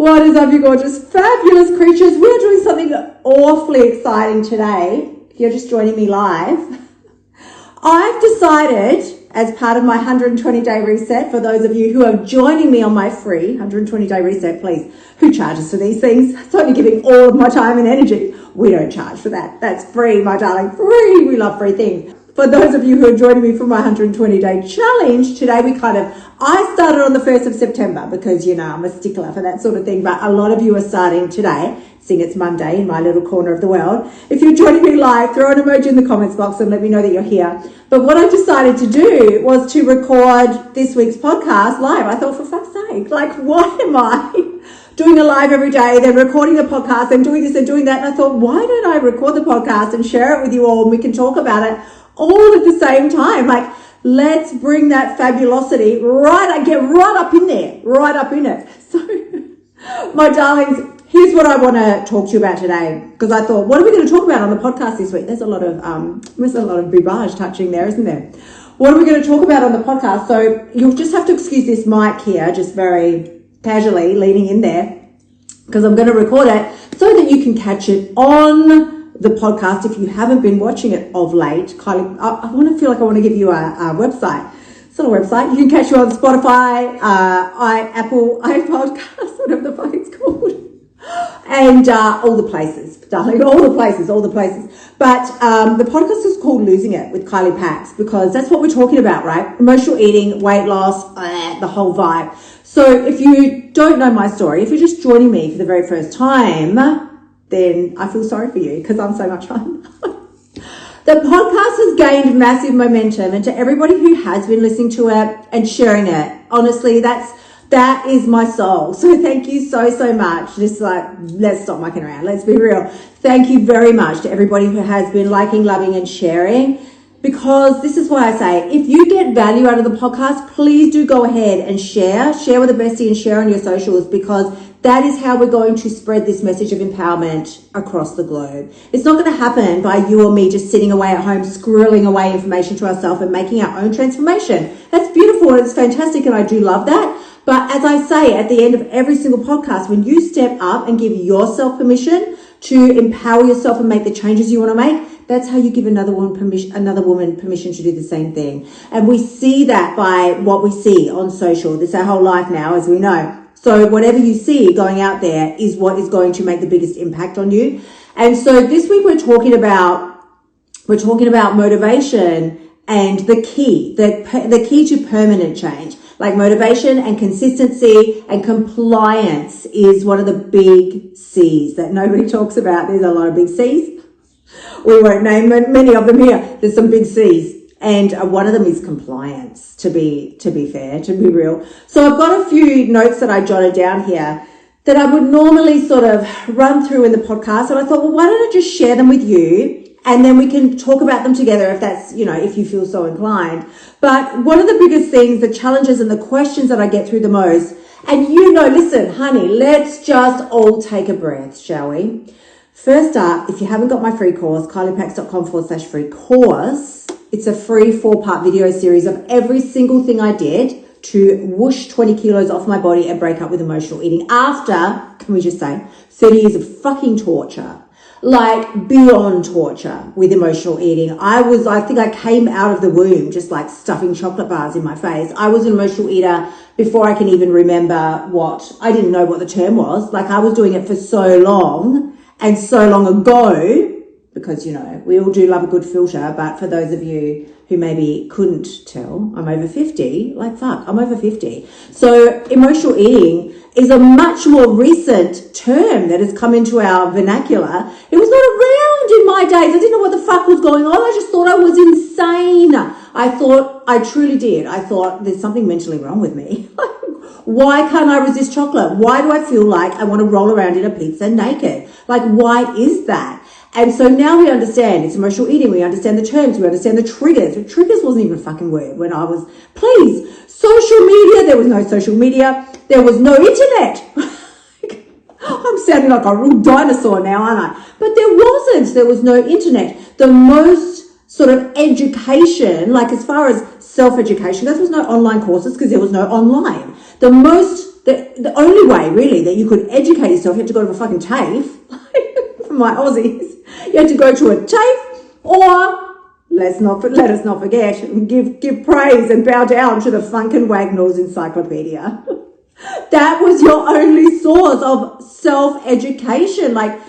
What is up, you gorgeous, fabulous creatures? We're doing something awfully exciting today. If you're just joining me live, I've decided, as part of my 120-day reset, for those of you who are joining me on my free 120-day reset, please, who charges for these things? It's only giving all of my time and energy. We don't charge for that. That's free, my darling, free. We love free things. For those of you who are joining me for my 120-day challenge, today I started on the 1st of September because, you know, I'm a stickler for that sort of thing, but a lot of you are starting today, seeing it's Monday in my little corner of the world. If you're joining me live, throw an emoji in the comments box and let me know that you're here. But what I decided to do was to record this week's podcast live. I thought, for fuck's sake, like, why am I doing a live every day, then recording the podcast and doing this and doing that? And I thought, why don't I record the podcast and share it with you all and we can talk about it all at the same time? Like, let's bring that fabulosity get right up in there, right up in it. So, my darlings, here's what I want to talk to you about today, because I thought, what are we going to talk about on the podcast this week? There's a lot of bibage touching there, isn't there? What are we going to talk about on the podcast? So you'll just have to excuse this mic here, just very casually leaning in there, because I'm going to record it so that you can catch it on the podcast if you haven't been watching it of late. Kylie, I want to give you a website. It's not a website. You can catch you on Spotify, Apple, iPodcast, whatever the fuck it's called, and all the places, darling, all the places. But the podcast is called Losing It with Kylie Pax, because that's what we're talking about, right? Emotional eating, weight loss, the whole vibe. So if you don't know my story, if you're just joining me for the very first time, then I feel sorry for you, because I'm so much fun. The podcast has gained massive momentum, and to everybody who has been listening to it and sharing it, honestly, that is my soul. So thank you so much. Just let's stop mucking around. Let's be real. Thank you very much to everybody who has been liking, loving, and sharing, because this is why I say, if you get value out of the podcast, please do go ahead and share with a bestie and share on your socials, because that is how we're going to spread this message of empowerment across the globe. It's not going to happen by you or me just sitting away at home, squirreling away information to ourselves and making our own transformation. That's beautiful and it's fantastic, and I do love that. But as I say at the end of every single podcast, when you step up and give yourself permission to empower yourself and make the changes you want to make, that's how you give another woman permission to do the same thing. And we see that by what we see on social. This is our whole life now, as we know. So whatever you see going out there is what is going to make the biggest impact on you. And so this week we're talking about motivation and the key to permanent change. Like, motivation and consistency and compliance is one of the big C's that nobody talks about. There's a lot of big C's. We won't name many of them here. There's some big C's. And one of them is compliance, to be fair, to be real. So I've got a few notes that I jotted down here that I would normally sort of run through in the podcast. And I thought, well, why don't I just share them with you? And then we can talk about them together if that's, if you feel so inclined. But one of the biggest things, the challenges and the questions that I get through the most, and listen, honey, let's just all take a breath, shall we? First up, if you haven't got my free course, kyliepax.com/free course, it's a free 4-part video series of every single thing I did to whoosh 20 kilos off my body and break up with emotional eating after, can we just say, 30 years of fucking torture. Like, beyond torture with emotional eating. I think I came out of the womb just like stuffing chocolate bars in my face. I was an emotional eater before I can even remember I didn't know what the term was. Like, I was doing it for so long and so long ago, because, we all do love a good filter. But for those of you who maybe couldn't tell, I'm over 50. I'm over 50. So emotional eating is a much more recent term that has come into our vernacular. It was not around in my days. I didn't know what the fuck was going on. I just thought I was insane. I truly did. I thought, there's something mentally wrong with me. Why can't I resist chocolate? Why do I feel like I want to roll around in a pizza naked? Like, why is that? And so now we understand it's emotional eating. We understand the terms. We understand the triggers. Triggers wasn't even a fucking word when I was, please, social media. There was no social media. There was no internet. I'm sounding like a real dinosaur now, aren't I? But there wasn't. There was no internet. The most sort of education, like as far as self-education, there was no online courses because there was no online. The most the only way really that you could educate yourself, you had to go to a fucking TAFE, for my Aussies, you had to go to a TAFE, or let us not forget, give praise and bow down to the Funkin' Wagnalls Encyclopedia. That was your only source of self-education. Like,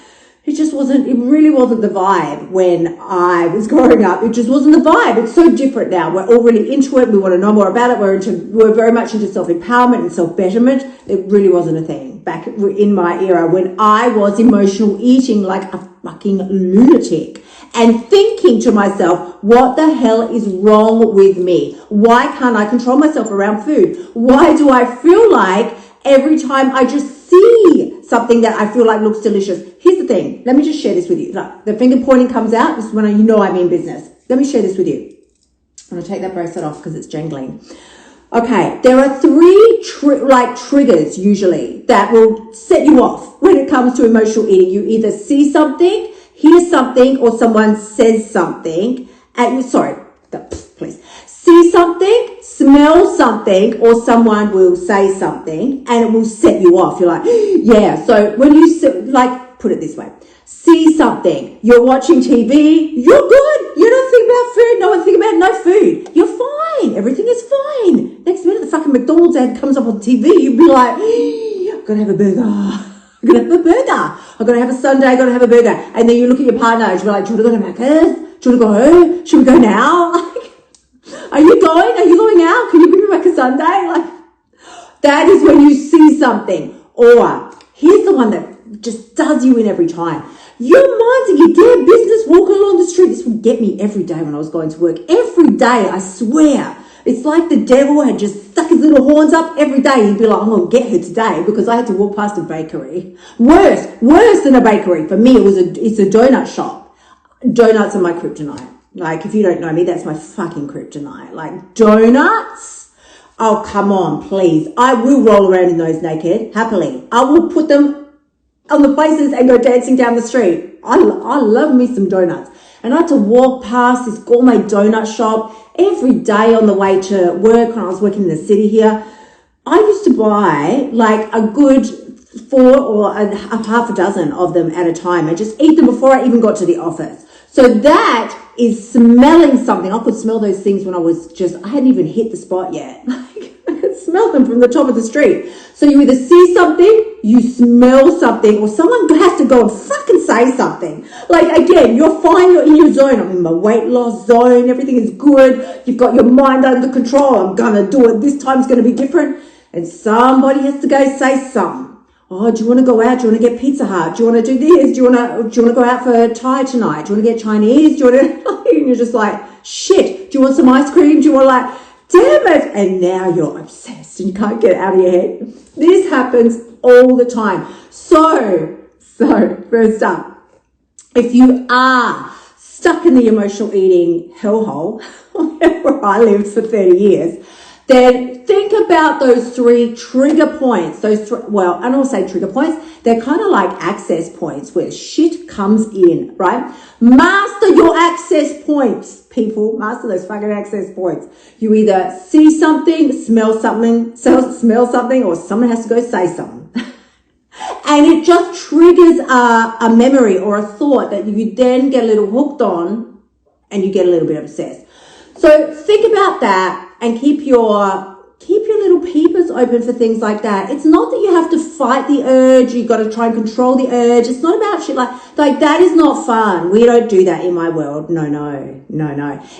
it really wasn't the vibe when I was growing up. It just wasn't the vibe. It's so different now. We're all really into it. We want to know more about it. We're very much into self-empowerment and self-betterment. It really wasn't a thing back in my era when I was emotional eating like a fucking lunatic and thinking to myself, what the hell is wrong with me? Why can't I control myself around food? Why do I feel like every time I just see something that I feel like looks delicious? Here's the thing. Let me just share this with you. Like, the finger pointing comes out. This is when you know I'm in business. Let me share this with you. I'm going to take that bracelet off because it's jangling. Okay, there are three triggers usually that will set you off when it comes to emotional eating. You either see something, hear something, or someone says something at you. Please. See something, smell something, or someone will say something and it will set you off. You're like, yeah. So when you put it this way, see something, you're watching TV, you're good. You don't think about food. No one think about no food. You're fine. Everything is fine. Next minute, the fucking McDonald's ad comes up on TV. You'd be like, I'm going to have a burger. I'm going to have a burger. I'm going to have a sundae. I'm going to have a burger. And then you look at your partner and you're like, do you want to go to Macca's? Do you want to go home? Should we go now? Are you going? Are you going out? Can you bring me back a sundae? Like, that is when you see something. Or here's the one that just does you in every time. You're minding your damn business walking along the street. This would get me every day when I was going to work. Every day, I swear. It's like the devil had just stuck his little horns up every day. He'd be like, I'm going to get her today because I had to walk past a bakery. Worse than a bakery. For me, it's a donut shop. Donuts are my kryptonite. Like, if you don't know me, that's my fucking kryptonite. Like, donuts? Oh, come on, please. I will roll around in those naked, happily. I will put them on the places and go dancing down the street. I love me some donuts. And I had to walk past this gourmet donut shop every day on the way to work when I was working in the city here. I used to buy like a good 4 or a half a dozen of them at a time and just eat them before I even got to the office. So that is smelling something. I could smell those things when I hadn't even hit the spot yet. I could smell them from the top of the street. So you either see something, you smell something, or someone has to go and fucking say something. Like, again, you're fine, you're in your zone. I'm in my weight loss zone. Everything is good. You've got your mind under control. I'm going to do it. This time's going to be different. And somebody has to go say something. Oh, do you want to go out? Do you want to get Pizza Hut? Do you want to do this? Do you want to go out for Thai tonight? Do you want to get Chinese? Do you want to, and you're just like, shit, do you want some ice cream? Do you want damn it. And now you're obsessed and you can't get it out of your head. This happens all the time. So first up, if you are stuck in the emotional eating hellhole, where I lived for 30 years, then think about those 3 trigger points. I don't want to say trigger points. They're kind of like access points where shit comes in, right? Master your access points, people. Master those fucking access points. You either see something, smell something, or someone has to go say something. And it just triggers a memory or a thought that you then get a little hooked on and you get a little bit obsessed. So think about that. And keep your little peepers open for things like that. It's not that you have to fight the urge. You got to try and control the urge. It's not about shit like that is not fun. We don't do that in my world. No.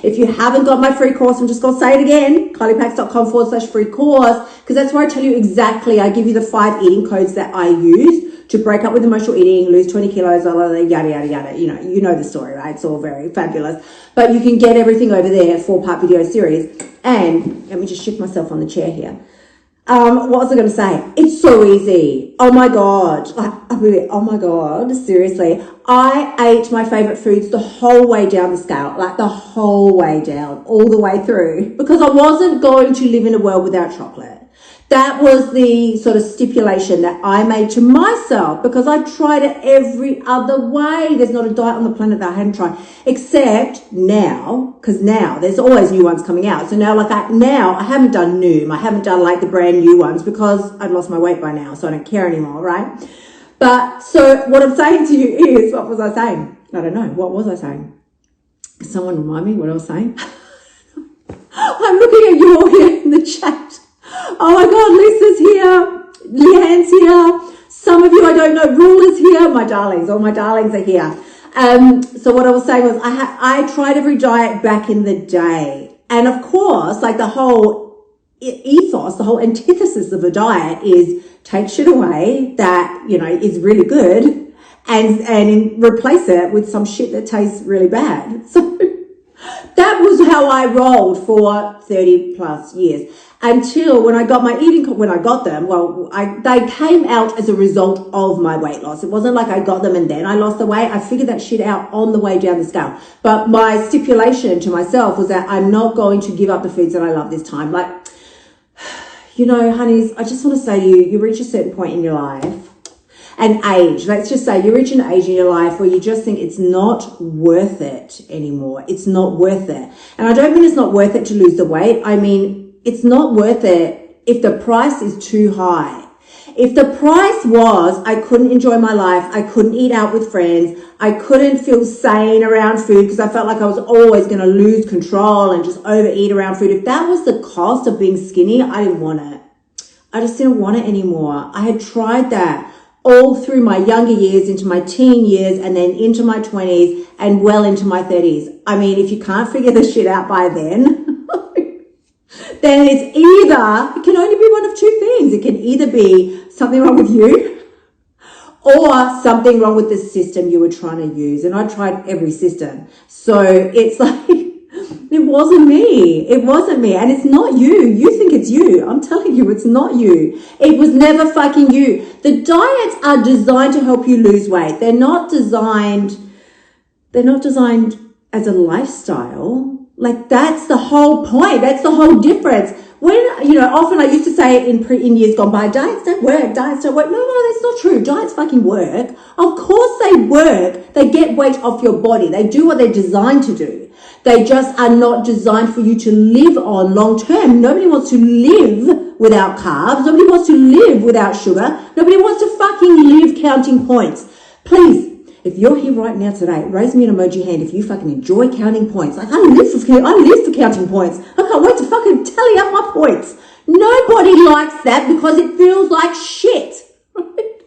If you haven't got my free course, I'm just going to say it again, kyliepax.com/free course, because that's where I tell you exactly. I give you the 5 eating codes that I use to break up with emotional eating, lose 20 kilos, yada, yada, yada. You know the story, right? It's all very fabulous. But you can get everything over there, 4-part video series. And let me just shift myself on the chair here. What was I going to say? It's so easy. Oh my God. Oh my God. Seriously. I ate my favorite foods the whole way down the scale, like the whole way down, all the way through, because I wasn't going to live in a world without chocolate. That was the sort of stipulation that I made to myself, because I tried it every other way. There's not a diet on the planet that I hadn't tried, except now, because now there's always new ones coming out. So now, I haven't done Noom. I haven't done like the brand new ones because I've lost my weight by now, so I don't care anymore, right? But so what I'm saying to you is, what was I saying? I don't know. What was I saying? Someone remind me what I was saying? I'm looking at you all here in the chat. Oh my God, Lisa's here, Leanne's here, some of you I don't know, Rula's here, my darlings, all my darlings are here. So what I was saying was I tried every diet back in the day, and of course, like the whole ethos, the whole antithesis of a diet is take shit away that, you know, is really good and replace it with some shit that tastes really bad. So that was how I rolled for 30 plus years. Until when I got my when I got them, they came out as a result of my weight loss. It wasn't like I got them and then I lost the weight. I figured that shit out on the way down the scale. But my stipulation to myself was that I'm not going to give up the foods that I love this time. Like, you know, honeys, I just want to say to you, you reach a certain point in your life, an age, let's just say you reach an age in your life where you just think it's not worth it anymore. It's not worth it. And I don't mean it's not worth it to lose the weight. I mean, it's not worth it if the price is too high. If the price was, I couldn't enjoy my life, I couldn't eat out with friends, I couldn't feel sane around food because I felt like I was always going to lose control and just overeat around food. If that was the cost of being skinny, I didn't want it. I just didn't want it anymore. I had tried that all through my younger years, into my teen years, and then into my 20s and well into my 30s. I mean, if you can't figure this shit out by then, then it can only be one of two things. It can either be something wrong with you or something wrong with the system you were trying to use. And I tried every system. So it's like, it wasn't me. It wasn't me. And it's not you. You think it's you. I'm telling you, it's not you. It was never fucking you. The diets are designed to help you lose weight. They're not designed as a lifestyle. Like, that's the whole point. That's the whole difference. When, you know, often I used to say in years gone by, diets don't work, diets don't work. No, that's not true. Diets fucking work. Of course they work. They get weight off your body. They do what they're designed to do. They just are not designed for you to live on long term. Nobody wants to live without carbs. Nobody wants to live without sugar. Nobody wants to fucking live counting points. Please, if you're here right now today, raise me an emoji hand if you fucking enjoy counting points. Like, I live for counting points. I can't wait to fucking tally up my points. Nobody likes that because it feels like shit. Right?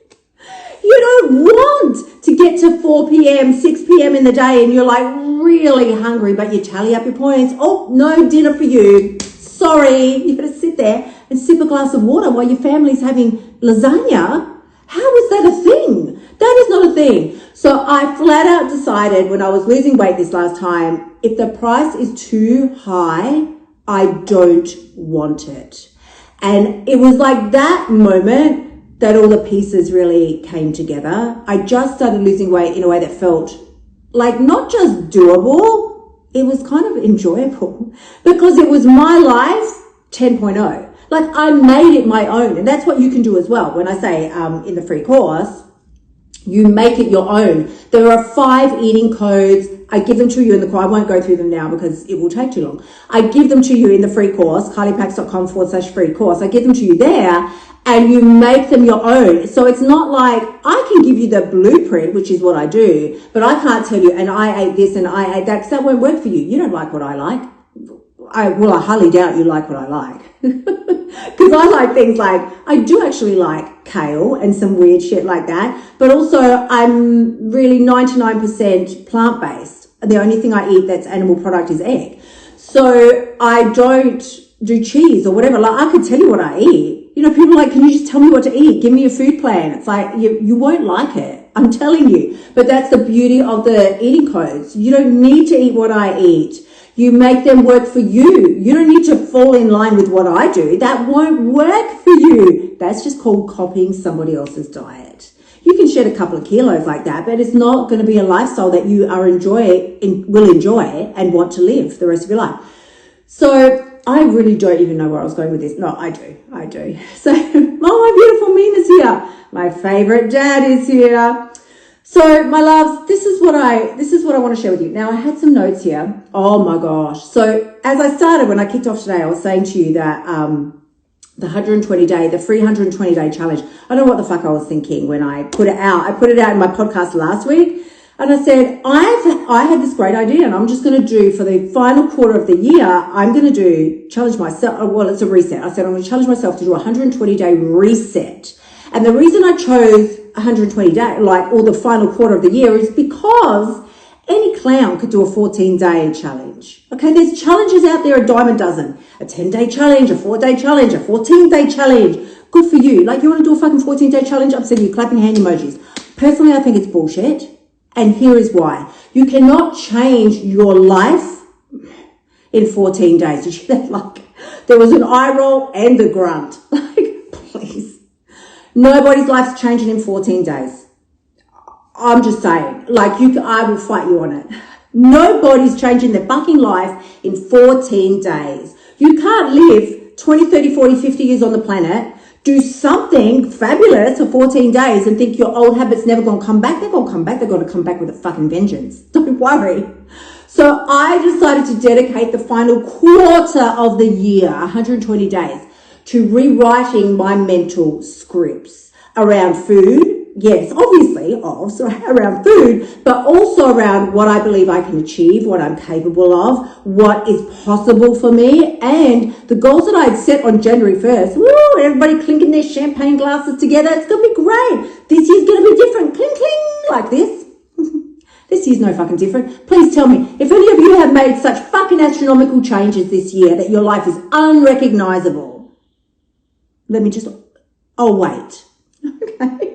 You don't want to get to 4 p.m., 6 p.m. in the day and you're like really hungry, but you tally up your points. Oh, no dinner for you. Sorry. You've got to sit there and sip a glass of water while your family's having lasagna. How is that a thing? That is not a thing. So I flat out decided when I was losing weight this last time, if the price is too high, I don't want it. And it was like that moment that all the pieces really came together. I just started losing weight in a way that felt like not just doable, it was kind of enjoyable because it was my life 10.0. Like, I made it my own. And that's what you can do as well. When I say in the free course, you make it your own. There are 5 eating codes. I give them to you in the course. I won't go through them now because it will take too long. I give them to you in the free course, carlypax.com/free course. I give them to you there and you make them your own. So it's not like I can give you the blueprint, which is what I do, but I can't tell you, and I ate this and I ate that, because that won't work for you. You don't like what I like. I highly doubt you like what I like. Because I like things like, I do actually like kale and some weird shit like that. But also I'm really 99% plant-based. The only thing I eat that's animal product is egg. So I don't do cheese or whatever. Like, I could tell you what I eat. You know, people are like, can you just tell me what to eat? Give me a food plan. It's like, you won't like it. I'm telling you. But that's the beauty of the eating codes. You don't need to eat what I eat. You make them work for you. You don't need to fall in line with what I do. That won't work for you. That's just called copying somebody else's diet. You can shed a couple of kilos like that, but it's not going to be a lifestyle that you will enjoy and want to live the rest of your life. So I really don't even know where I was going with this. No, I do. So, my beautiful Mina's here. My favorite dad is here. So, my loves, this is what I want to share with you. Now, I had some notes here. Oh my gosh. So, as I started, when I kicked off today, I was saying to you that, the free 120 day challenge. I don't know what the fuck I was thinking when I put it out. I put it out in my podcast last week. And I said, I had this great idea, and I'm just going to do, for the final quarter of the year, I'm going to challenge myself. Well, it's a reset. I said, I'm going to challenge myself to do a 120 day reset. And the reason I chose 120 day, or the final quarter of the year, is because any clown could do a 14 day challenge. Okay. There's challenges out there, a dime a dozen, a 10 day challenge, a 4-day challenge, a 14 day challenge. Good for you. Like, you want to do a fucking 14 day challenge? I'm sending you clapping hand emojis. Personally, I think it's bullshit. And here is why. You cannot change your life in 14 days. Did you hear that? Like, there was an eye roll and a grunt. Like, please. Nobody's life's changing in 14 days. I'm just saying. Like, I will fight you on it. Nobody's changing their fucking life in 14 days. You can't live 20, 30, 40, 50 years on the planet, do something fabulous for 14 days and think your old habits never going to come back. They're going to come back. They're going to come back with a fucking vengeance. Don't worry. So I decided to dedicate the final quarter of the year, 120 days, to rewriting my mental scripts around food. Yes, obviously, around food, but also around what I believe I can achieve, what I'm capable of, what is possible for me, and the goals that I had set on January 1st. Woo, everybody clinking their champagne glasses together. It's going to be great. This year's going to be different. Cling, cling, like this. This year's no fucking different. Please tell me, if any of you have made such fucking astronomical changes this year that your life is unrecognizable, I'll wait. Okay.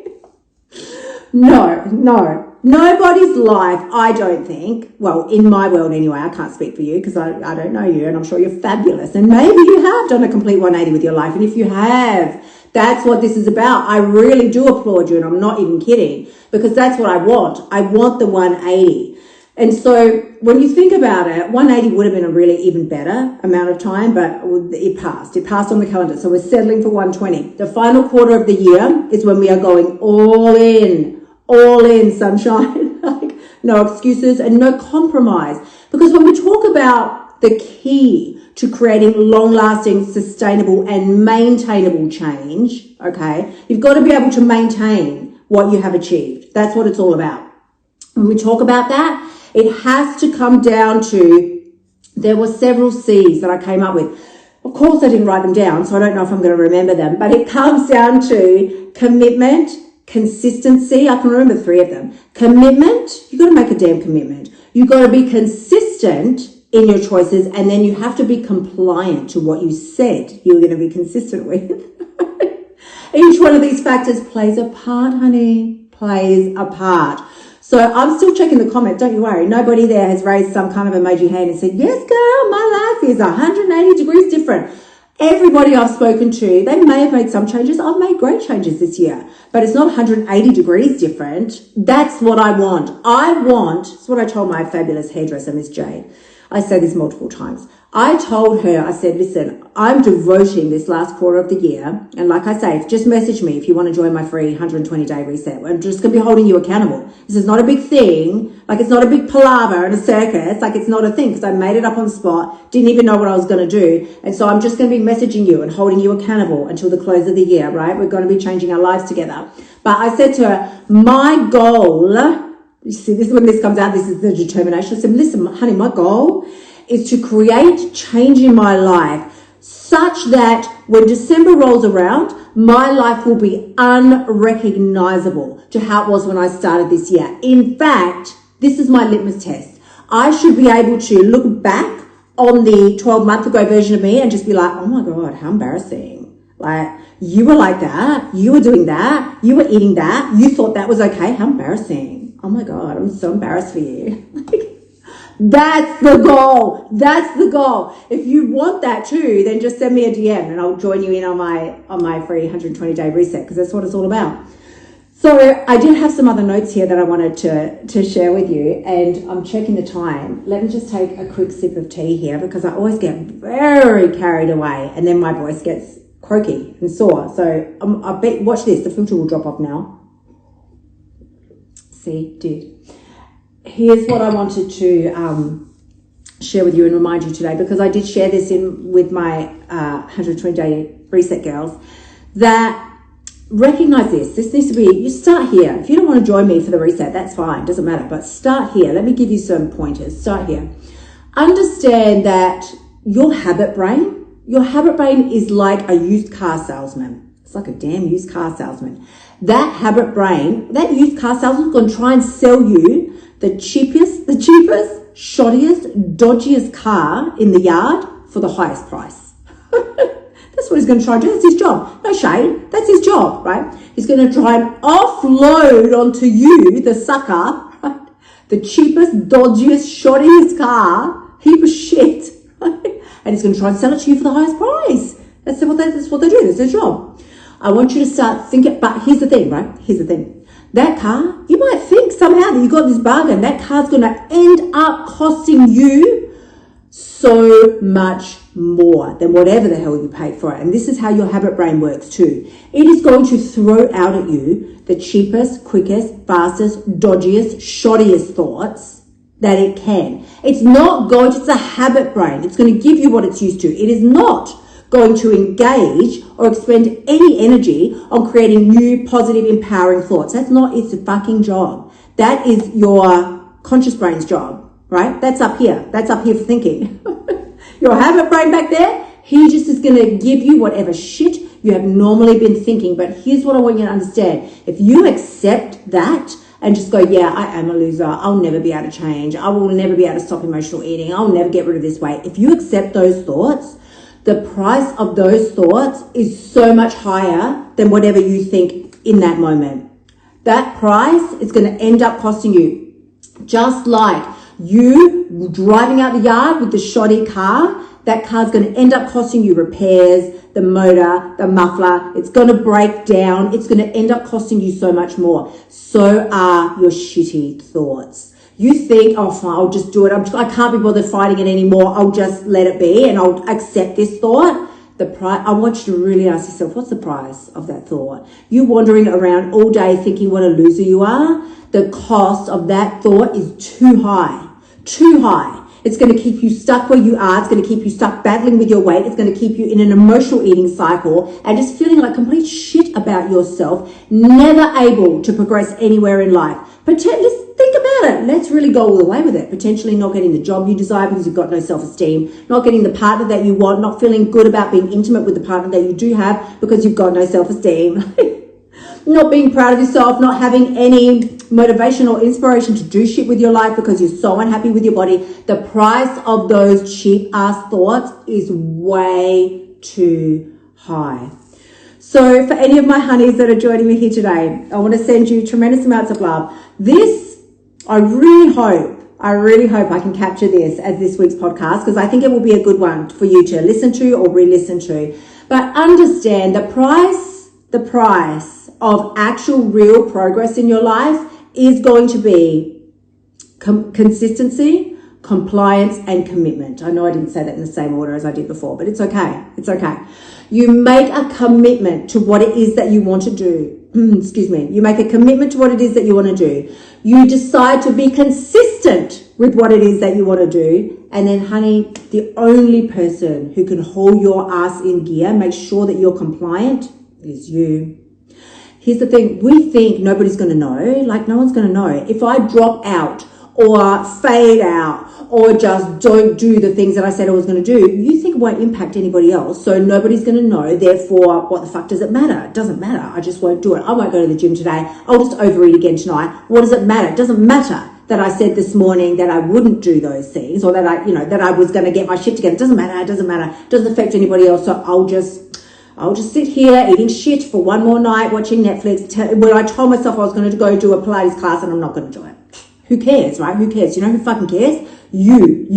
No. Nobody's life, I don't think, well, in my world anyway, I can't speak for you because I don't know you, and I'm sure you're fabulous. And maybe you have done a complete 180 with your life. And if you have, that's what this is about. I really do applaud you, and I'm not even kidding, because that's what I want. I want the 180. And so when you think about it, 180 would have been a really even better amount of time, but it passed. It passed on the calendar. So we're settling for 120. The final quarter of the year is when we are going all in sunshine, like no excuses and no compromise. Because when we talk about the key to creating long-lasting, sustainable and maintainable change, okay, you've got to be able to maintain what you have achieved. That's what it's all about. When we talk about that, it has to come down to, there were several C's that I came up with. Of course, I didn't write them down, so I don't know if I'm going to remember them, but it comes down to commitment, consistency. I can remember 3 of them. Commitment, you got to make a damn commitment. You got to be consistent in your choices, and then you have to be compliant to what you said you were going to be consistent with. Each one of these factors plays a part, honey, plays a part. So I'm still checking the comment, don't you worry. Nobody there has raised some kind of emoji hand and said, yes, girl, my life is 180 degrees different. Everybody I've spoken to, they may have made some changes. I've made great changes this year, but it's not 180 degrees different. That's what I want. It's what I told my fabulous hairdresser, Miss Jade. I say this multiple times. I told her, I said, listen, I'm devoting this last quarter of the year. And like I say, just message me if you want to join my free 120 day reset. I'm just going to be holding you accountable. This is not a big thing. Like, it's not a big palaver and a circus. Like, it's not a thing, because I made it up on the spot. Didn't even know what I was going to do. And so I'm just going to be messaging you and holding you accountable until the close of the year, right? We're going to be changing our lives together. But I said to her, my goal, you see, this is when this comes out. This is the determination. I said, listen, honey, my goal is to create change in my life such that when December rolls around, my life will be unrecognizable to how it was when I started this year. In fact, this is my litmus test. I should be able to look back on the 12-month ago version of me and just be like, oh my God, how embarrassing. Like, you were like that. You were doing that. You were eating that. You thought that was okay. How embarrassing. Oh my God, I'm so embarrassed for you. That's the goal. That's the goal. If you want that too, then just send me a DM and I'll join you in on my free 120 day reset, because that's what it's all about. So I did have some other notes here that I wanted to share with you, and I'm checking the time. Let me just take a quick sip of tea here because I always get very carried away and then my voice gets croaky and sore. So I bet, watch this, the filter will drop off now. See, did. Here's what I wanted to share with you and remind you today, because I did share this with my 120 day reset girls, that recognize this needs to be, you start here. If you don't want to join me for the reset, that's fine, doesn't matter, but start here. Let me give you some pointers. Start here. Understand that your habit brain is like a used car salesman. It's like a damn used car salesman. That habit brain, that used car salesman is going to try and sell you the cheapest, shoddiest, dodgiest car in the yard for the highest price. That's what he's going to try and do. That's his job. No shade. That's his job, right? He's going to try and offload onto you, the sucker, right? The cheapest, dodgiest, shoddiest car, heap of shit, right? And he's going to try and sell it to you for the highest price. That's what they do. That's their job. I want you to start thinking, but here's the thing, right? Here's the thing. That car, you might think somehow that you got this bargain. That car's going to end up costing you so much more than whatever the hell you paid for it. And this is how your habit brain works too. It is going to throw out at you the cheapest, quickest, fastest, dodgiest, shoddiest thoughts that it can. It's a habit brain. It's going to give you what it's used to. It is not going to engage or expend any energy on creating new, positive, empowering thoughts. That's not its fucking job. That is your conscious brain's job, right? That's up here. That's up here for thinking. Your habit brain back there, he just is going to give you whatever shit you have normally been thinking. But here's what I want you to understand. If you accept that and just go, yeah, I am a loser. I'll never be able to change. I will never be able to stop emotional eating. I'll never get rid of this weight. If you accept those thoughts, the price of those thoughts is so much higher than whatever you think in that moment. That price is going to end up costing you, just like you driving out the yard with the shoddy car. That car's going to end up costing you repairs, the motor, the muffler. It's going to break down. It's going to end up costing you so much more. So are your shitty thoughts. You think, oh, fine, I'll just do it. I can't be bothered fighting it anymore. I'll just let it be and I'll accept this thought. I want you to really ask yourself, what's the price of that thought? You wandering around all day thinking what a loser you are. The cost of that thought is too high. Too high. It's going to keep you stuck where you are. It's going to keep you stuck battling with your weight. It's going to keep you in an emotional eating cycle and just feeling like complete shit about yourself, never able to progress anywhere in life. Just think about it. Let's really go all the way with it. Potentially not getting the job you desire because you've got no self-esteem, not getting the partner that you want, not feeling good about being intimate with the partner that you do have because you've got no self-esteem. Not being proud of yourself, not having any motivation or inspiration to do shit with your life because you're so unhappy with your body. The price of those cheap ass thoughts is way too high. So for any of my honeys that are joining me here today, I want to send you tremendous amounts of love. I really hope I can capture this as this week's podcast because I think it will be a good one for you to listen to or re-listen to. But understand the price of actual real progress in your life is going to be consistency, compliance, and commitment. I know I didn't say that in the same order as I did before, but it's okay. It's okay. You make a commitment to what it is that you want to do. Excuse me. You make a commitment to what it is that you want to do. You decide to be consistent with what it is that you want to do. And then, honey, the only person who can hold your ass in gear, make sure that you're compliant, is you. Here's the thing. We think nobody's going to know. Like, no one's going to know. If I drop out or fade out or just don't do the things that I said I was going to do, you think it won't impact anybody else. So nobody's going to know. Therefore, what the fuck does it matter? It doesn't matter. I just won't do it. I won't go to the gym today. I'll just overeat again tonight. What does it matter? It doesn't matter that I said this morning that I wouldn't do those things or that I was going to get my shit together. It doesn't matter. It doesn't matter. It doesn't affect anybody else. So I'll just sit here eating shit for one more night, watching Netflix, when I told myself I was going to go do a Pilates class and I'm not going to do it. Who cares, right? Who cares? You know who fucking cares? You.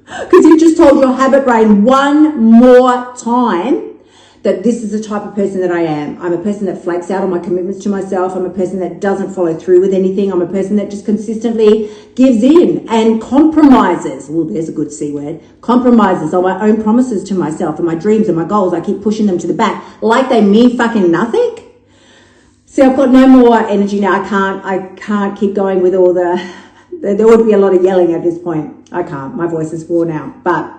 Because you've just told your habit brain one more time that this is the type of person that I am. I'm a person that flakes out on my commitments to myself. I'm a person that doesn't follow through with anything. I'm a person that just consistently gives in and compromises. Oh, there's a good C word. Compromises on my own promises to myself and my dreams and my goals. I keep pushing them to the back like they mean fucking nothing. See, I've got no more energy now. I can't keep going with all there would be a lot of yelling at this point. I can't. My voice is worn out. But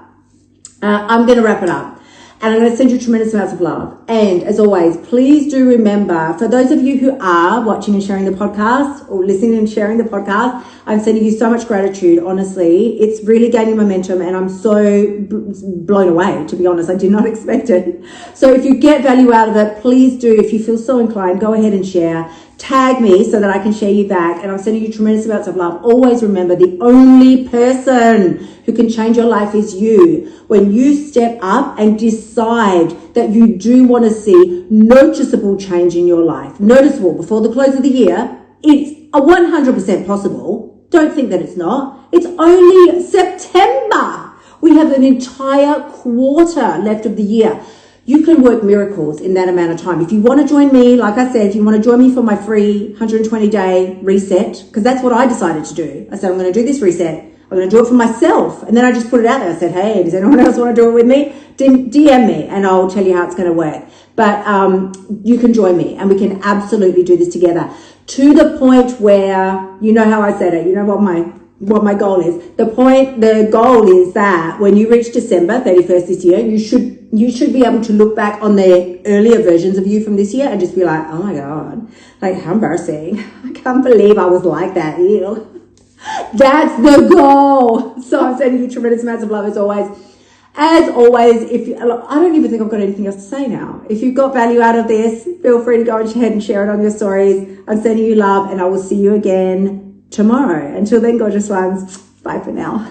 I'm going to wrap it up. And I'm going to send you tremendous amounts of love. And as always, please do remember, for those of you who are watching and sharing the podcast or listening and sharing the podcast, I'm sending you so much gratitude. Honestly, it's really gaining momentum and I'm so blown away, to be honest. I did not expect it. So if you get value out of it, please do. If you feel so inclined, go ahead and share. Tag me so that I can share you back. And I'm sending you tremendous amounts of love. Always remember, the only person who can change your life is you. When you step up and decide that you do want to see noticeable change in your life, noticeable before the close of the year, it's 100% possible. Don't think that it's not. It's only September. We have an entire quarter left of the year. You can work miracles in that amount of time. If you want to join me, like I said, if you want to join me for my free 120-day reset, because that's what I decided to do. I said, I'm going to do this reset. I'm going to do it for myself. And then I just put it out there. I said, hey, does anyone else want to do it with me? DM me and I'll tell you how it's going to work. But you can join me and we can absolutely do this together to the point where, you know how I said it, you know what my goal is. The goal is that when you reach December 31st this year, you should be able to look back on the earlier versions of you from this year and just be like, oh my God, like how embarrassing. I can't believe I was like that. Ew. That's the goal. So I'm sending you tremendous amounts of love as always. As always, I don't even think I've got anything else to say now. If you've got value out of this, feel free to go ahead and share it on your stories. I'm sending you love and I will see you again tomorrow. Until then, gorgeous ones, bye for now.